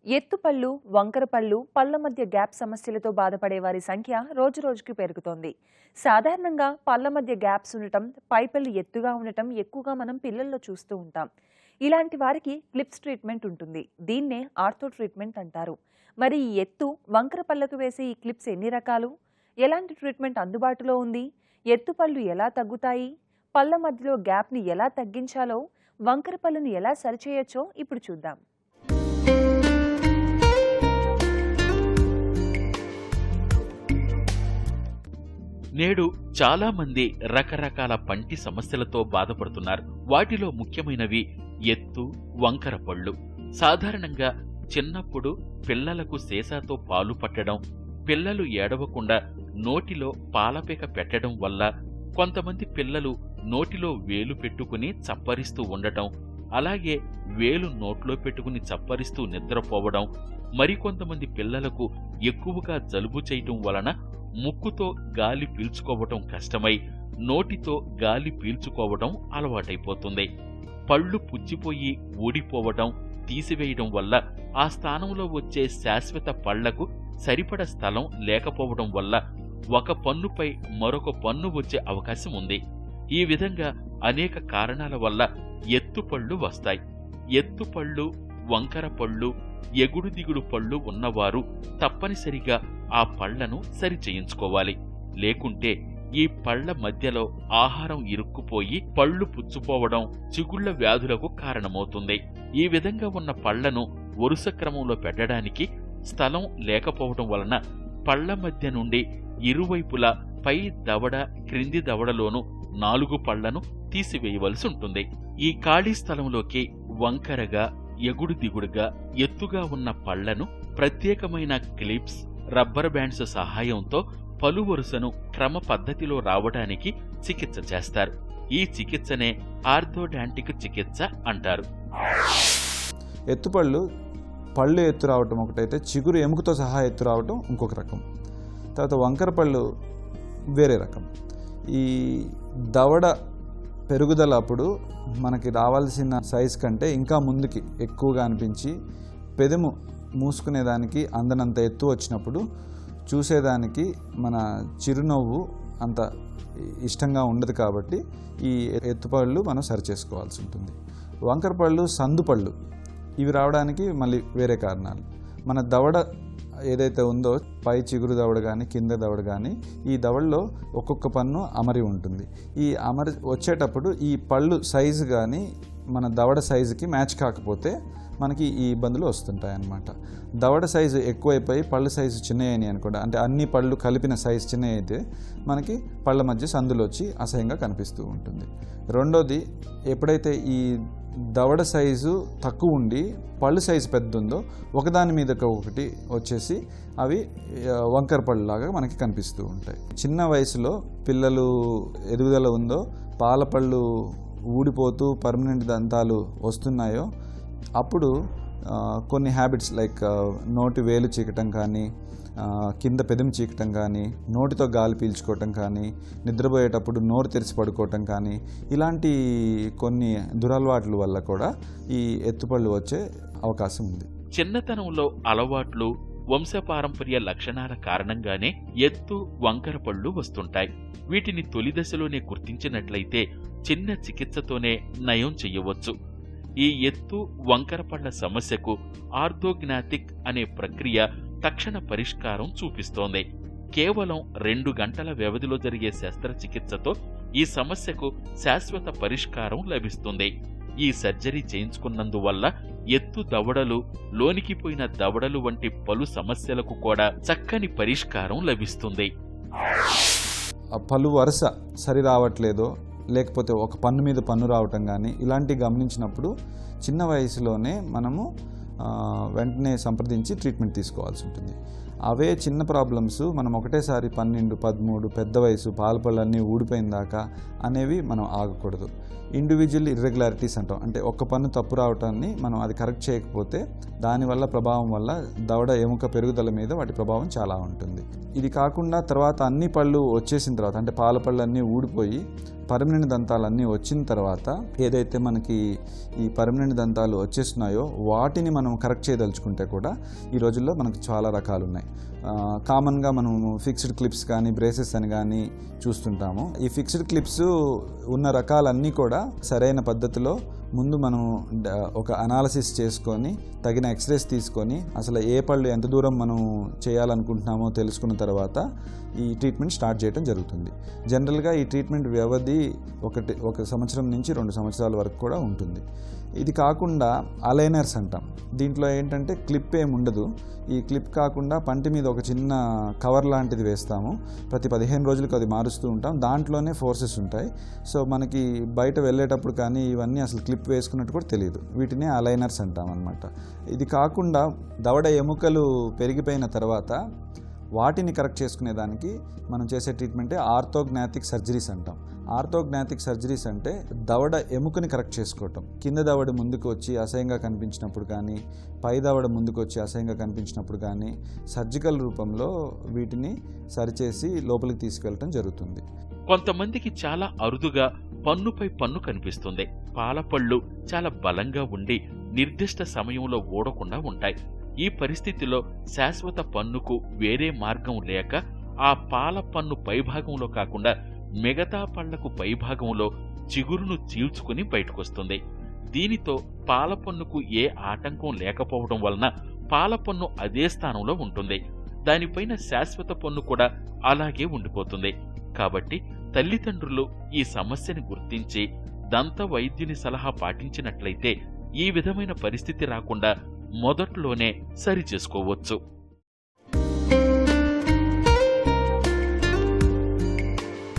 ఎత్తుపళ్ళు, వంకర పళ్ళు, పళ్ల మధ్య గ్యాప్ సమస్యలతో బాధపడే వారి సంఖ్య రోజురోజుకి పెరుగుతోంది. సాధారణంగా పళ్ల మధ్య గ్యాప్స్ ఉండటం, పైపళ్ళు ఎత్తుగా ఉండటం ఎక్కువగా మనం పిల్లల్లో చూస్తూ ఉంటాం. ఇలాంటి వారికి క్లిప్స్ ట్రీట్మెంట్ ఉంటుంది. దీన్నే ఆర్థో ట్రీట్మెంట్ అంటారు. మరి ఈ ఎత్తు, వంకర పళ్లకు వేసే ఈ క్లిప్స్ ఎన్ని రకాలు? ఎలాంటి ట్రీట్మెంట్ అందుబాటులో ఉంది? ఎత్తుపళ్ళు ఎలా తగ్గుతాయి? పళ్ల మధ్యలో గ్యాప్ని ఎలా తగ్గించాలో, వంకర పళ్ళను ఎలా సరిచేయొచ్చో ఇప్పుడు చూద్దాం. నేడు చాలా మంది రకరకాల పంటి సమస్యలతో బాధపడుతున్నారు. వాటిలో ముఖ్యమైనవి ఎత్తు, వంకర పళ్ళు. సాధారణంగా చిన్నప్పుడు పిల్లలకు సీసాతో పాలు పట్టడం, పిల్లలు ఏడవకుండా నోటిలో పాలపీక పెట్టడం వల్ల, కొంతమంది పిల్లలు నోటిలో వేలు పెట్టుకుని చప్పరిస్తూ ఉండటం, అలాగే వేలు నోట్లో పెట్టుకుని చప్పరిస్తూ నిద్రపోవడం, మరికొంతమంది పిల్లలకు ఎక్కువగా జలుబు చేయటం వలన ముక్కుతో గాలి పీల్చుకోవటం కష్టమై నోటితో గాలి పీల్చుకోవటం అలవాటైపోతుంది. పళ్ళు పుచ్చిపోయి ఊడిపోవటం, తీసివేయడం వల్ల ఆ స్థానంలో వచ్చే శాశ్వత పళ్లకు సరిపడ స్థలం లేకపోవడం వల్ల ఒక పన్నుపై మరొక పన్ను వచ్చే అవకాశం ఉంది. ఈ విధంగా అనేక కారణాల వల్ల ఎత్తుపళ్ళు వస్తాయి. ఎత్తుపళ్ళు, వంకర పళ్ళు, ఎగుడు దిగుడు పళ్ళు ఉన్నవారు తప్పనిసరిగా ఆ పళ్లను సరిచేయించుకోవాలి. లేకుంటే ఈ పళ్ల మధ్యలో ఆహారం ఇరుక్కుపోయి పళ్ళు పుచ్చుపోవడం, చిగుళ్ల వ్యాధులకు కారణమవుతుంది. ఈ విధంగా ఉన్న పళ్లను వరుస క్రమంలో పెట్టడానికి స్థలం లేకపోవడం వలన పళ్ల మధ్య నుండి ఇరువైపులా పై దవడ, క్రింది దవడలోనూ 4 పళ్లను తీసివేయవలసి ఉంటుంది. ఈ ఖాళీ స్థలంలోకి వంకరగా, ఎగుడు దిగుడుగా, ఎత్తుగా ఉన్న పళ్లను ప్రత్యేకమైన క్లిప్స్, రబ్బర్ బ్యాండ్స్ సహాయంతో పలు వరుసను క్రమ పద్ధతిలో రావడానికి చికిత్స చేస్తారు. ఈ చికిత్సనే ఆర్థోడాంటిక్ చికిత్స అంటారు. ఎత్తుపళ్ళు, పళ్ళు ఎత్తు రావటం ఒకటైతే, చిగురు ఎముకతో సహా ఎత్తు రావటం ఇంకొక రకం. తర్వాత వంకర పళ్ళు వేరే రకం. ఈ దవడ పెరుగుదల అప్పుడు మనకి రావాల్సిన సైజ్ కంటే ఇంకా ముందుకి ఎక్కువగా అనిపించి పెదము మూసుకునేదానికి అందనంత ఎత్తు వచ్చినప్పుడు చూసేదానికి మన చిరునవ్వు అంత ఇష్టంగా ఉండదు. కాబట్టి ఈ ఎత్తుపళ్ళు మనం సరిచేసుకోవాల్సి ఉంటుంది. వంకర పళ్ళు, సందుపళ్ళు ఇవి రావడానికి మళ్ళీ వేరే కారణాలు. మన దవడ ఏదైతే ఉందో, పై చిగురు దవడ కానీ కింద దవడ కానీ, ఈ దవడలో ఒక్కొక్క పన్ను అమరి ఉంటుంది. ఈ అమరి వచ్చేటప్పుడు ఈ పళ్ళు సైజు కానీ మన దవడ సైజుకి మ్యాచ్ కాకపోతే మనకి ఈ ఇబ్బందులు వస్తుంటాయి అన్నమాట. దవడ సైజు ఎక్కువైపోయి పళ్ళు సైజు చిన్నయ్యాయి అనుకోండి, అంటే అన్ని పళ్ళు కలిపిన సైజు చిన్న అయితే మనకి పళ్ళ మధ్య సందులు వచ్చి అసహ్యంగా కనిపిస్తూ ఉంటుంది. రెండోది, ఎప్పుడైతే ఈ దవడ సైజు తక్కువ ఉండి పళ్ళు సైజు పెద్ద ఉందో ఒకదాని మీద ఒకటి వచ్చేసి అవి వంకర పళ్ళు లాగా మనకి కనిపిస్తూ ఉంటాయి. చిన్న వయసులో పిల్లలు ఎదుగుదల ఉందో, పాల పళ్ళు ఊడిపోతూ పర్మనెంట్ దంతాలు వస్తున్నాయో అప్పుడు కొన్ని హ్యాబిట్స్ లైక్ నోటి వేలు చీకటం కానీ, కింద పెదం చీకటం కానీ, నోటితో గాలి పీల్చుకోవటం కానీ, నిద్రపోయేటప్పుడు నోరు తెరిచి పడుకోవటం కానీ, ఇలాంటి కొన్ని దురలవాట్ల వల్ల కూడా ఈ ఎత్తుపళ్ళు వచ్చే అవకాశం ఉంది. చిన్నతనంలో అలవాట్లు, వంశపారంపర్య లక్షణాల కారణంగానే ఎత్తు, వంకర పళ్ళు వస్తుంటాయి. వీటిని తొలి దశలోనే గుర్తించినట్లయితే చిన్న చికిత్సతోనే నయం చెయ్యవచ్చు. ఈ ఎత్తు, వంకర పళ్ల సమస్యకు ఆర్థోగ్నాటిక్ అనే ప్రక్రియ తక్షణ పరిష్కారం చూపిస్తోంది. కేవలం 2 గంటల వ్యవధిలో జరిగే శస్త్రచికిత్సతో ఈ సమస్యకు శాశ్వత పరిష్కారం లభిస్తుంది. ఈ సర్జరీ చేయించుకున్నందువల్ల ఎత్తు దవడలు, లోనికిపోయిన దవడలు వంటి పలు సమస్యలకు కూడా చక్కని పరిష్కారం లభిస్తుంది. పలు వరుస సరి రావట్లేదో, లేకపోతే ఒక పన్ను మీద పన్ను రావటం కానీ ఇలాంటివి గమనించినప్పుడు చిన్న వయసులోనే మనము వెంటనే సంప్రదించి ట్రీట్మెంట్ తీసుకోవాల్సి ఉంటుంది. అవే చిన్న ప్రాబ్లమ్స్ మనం ఒకటేసారి 12, 13, పెద్ద వయసు, పాలపళ్ళన్నీ ఊడిపోయిన దాకా అనేవి మనం ఆగకూడదు. ఇండివిజువల్ ఇర్రెగ్యులారిటీస్ అంటాం. అంటే ఒక్క పన్ను తప్పు రావటాన్ని మనం అది కరెక్ట్ చేయకపోతే దానివల్ల ప్రభావం వల్ల దవడ ఎముక పెరుగుదల మీద వాటి ప్రభావం చాలా ఉంటుంది. ఇది కాకుండా తర్వాత అన్ని పళ్ళు వచ్చేసిన తర్వాత, అంటే పాల పళ్ళు అన్నీ ఊడిపోయి పర్మనెంట్ దంతాలన్నీ వచ్చిన తర్వాత ఏదైతే మనకి ఈ పర్మనెంట్ దంతాలు వచ్చేస్తున్నాయో వాటిని మనం కరెక్ట్ చేయదలుచుకుంటే కూడా ఈ రోజుల్లో మనకు చాలా రకాలు ఉన్నాయి. కామన్గా మనం ఫిక్స్డ్ క్లిప్స్ కానీ బ్రేసెస్ అని కానీ చూస్తుంటాము. ఈ ఫిక్స్డ్ క్లిప్స్ ఉన్న రకాలన్నీ కూడా సరైన పద్ధతిలో ముందు మనం ఒక అనాలసిస్ చేసుకొని తగిన ఎక్స్రేస్ తీసుకొని అసలు ఏ పళ్ళు ఎంత దూరం మనం చేయాలనుకుంటున్నామో తెలుసుకున్న తర్వాత ఈ ట్రీట్మెంట్ స్టార్ట్ చేయడం జరుగుతుంది. జనరల్గా ఈ ట్రీట్మెంట్ వ్యవధి 1 సంవత్సరం నుంచి 2 సంవత్సరాల వరకు కూడా ఉంటుంది. ఇది కాకుండా అలైనర్స్ అంటాం. దీంట్లో ఏంటంటే క్లిప్ ఏమి ఉండదు. ఈ క్లిప్ కాకుండా పంటి మీద ఒక చిన్న కవర్ లాంటిది వేస్తాము. ప్రతి 15 రోజులకు అది మారుస్తూ ఉంటాం. దాంట్లోనే ఫోర్సెస్ ఉంటాయి. సో మనకి బయట వెళ్ళేటప్పుడు కానీ ఇవన్నీ అసలు క్లిప్ వేసుకున్నట్టు కూడా తెలియదు. వీటినే అలైనర్స్ అంటాం అన్నమాట. ఇది కాకుండా దవడ ఎముకలు పెరిగిపోయిన తర్వాత వాటిని కరెక్ట్ చేసుకునేదానికి మనం చేసే ట్రీట్మెంటే ఆర్థోగ్నాథిక్ సర్జరీస్ అంటాం. ఆర్థోగ్నాథిక్ సర్జరీస్ అంటే దవడ ఎముకని కరెక్ట్ చేసుకోవటం. కింద దవడ ముందుకు వచ్చి అసహ్యంగా కనిపించినప్పుడు కానీ పై దవడ ముందుకు వచ్చి అసహ్యంగా కనిపించినప్పుడు కానీ సర్జికల్ రూపంలో వీటిని సరిచేసి లోపలికి తీసుకెళ్ళటం జరుగుతుంది. కొంతమందికి చాలా అరుదుగా పన్నుపై పన్ను కనిపిస్తుంది. పాలపళ్ళు చాలా బలంగా ఉండి నిర్దిష్ట సమయంలో ఊడకుండా ఉంటాయి. ఈ పరిస్థితిలో శాశ్వత పన్నుకు వేరే మార్గం లేక ఆ పాల పన్ను పైభాగంలో కాకుండా మిగతా పళ్లకు పైభాగంలో చిగురును చీల్చుకుని బయటకొస్తుంది. దీనితో పాలపన్నుకు ఏ ఆటంకం లేకపోవడం వలన పాలపన్ను అదే స్థానంలో ఉంటుంది. దానిపైన శాశ్వత పన్ను కూడా అలాగే ఉండిపోతుంది. కాబట్టి తల్లిదండ్రులు ఈ సమస్యని గుర్తించి దంత వైద్యుని సలహా పాటించినట్లయితే ఈ విధమైన పరిస్థితి రాకుండా మొదట్లోనే సరిచేసుకోవచ్చు.